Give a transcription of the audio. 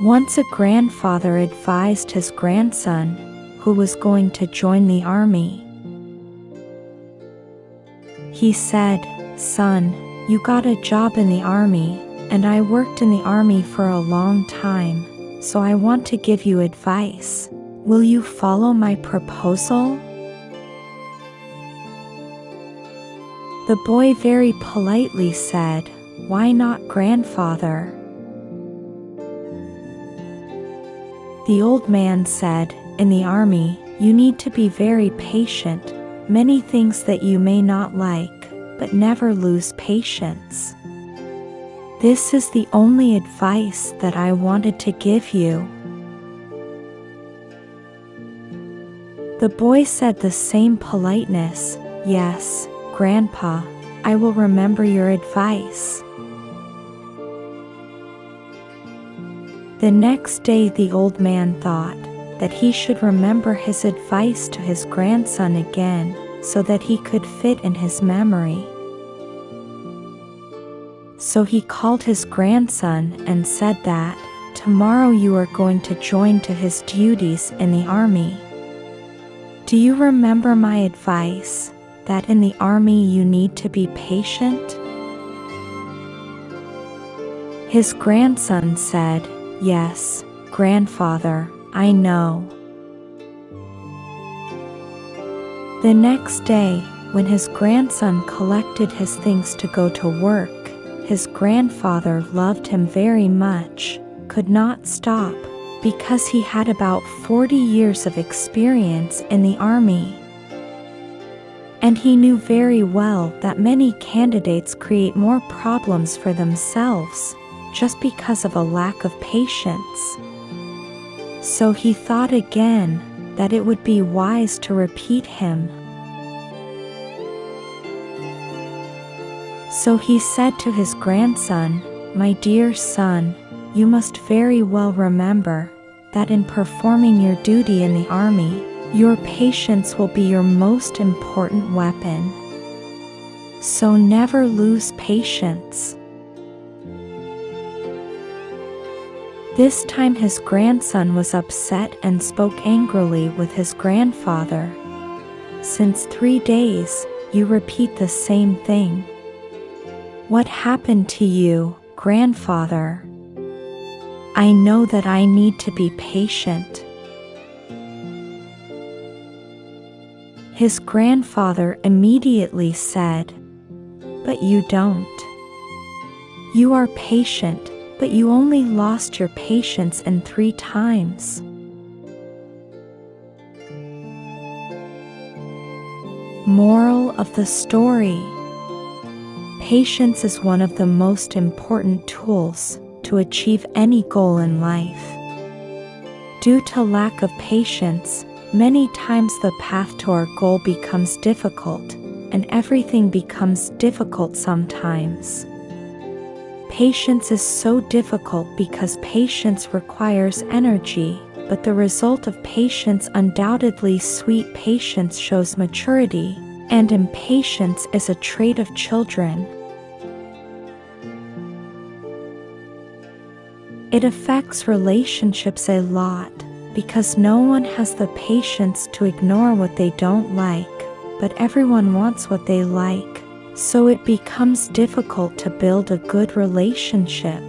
Once a grandfather advised his grandson, who was going to join the army. He said, "Son, you got a job in the army, and I worked in the army for a long time, so I want to give you advice. Will you follow my proposal?" The boy very politely said, "Why not, grandfather?" The old man said, "In the army, you need to be very patient, many things that you may not like, but never lose patience. This is the only advice that I wanted to give you." The boy said the same politeness, "Yes, Grandpa, I will remember your advice." The next day the old man thought that he should remember his advice to his grandson again, so that he could fit in his memory. So he called his grandson and said that, "Tomorrow you are going to join to his duties in the army. Do you remember my advice, that in the army you need to be patient?" His grandson said, "Yes, grandfather, I know." The next day, when his grandson collected his things to go to work, his grandfather loved him very much, could not stop, because he had about 40 years of experience in the army. And he knew very well that many candidates create more problems for themselves, just because of a lack of patience. So he thought again that it would be wise to repeat him. So he said to his grandson, "My dear son, you must very well remember that in performing your duty in the army, your patience will be your most important weapon. So never lose patience." This time his grandson was upset and spoke angrily with his grandfather. "Since 3 days, you repeat the same thing. What happened to you, grandfather? I know that I need to be patient." His grandfather immediately said, "But you don't. You are patient, but you only lost your patience in 3 times. Moral of the story: patience is one of the most important tools to achieve any goal in life. Due to lack of patience, many times the path to our goal becomes difficult, and everything becomes difficult sometimes. Patience is so difficult because patience requires energy, but the result of patience undoubtedly sweet patience shows maturity, and impatience is a trait of children. It affects relationships a lot, because no one has the patience to ignore what they don't like, but everyone wants what they like. So it becomes difficult to build a good relationship.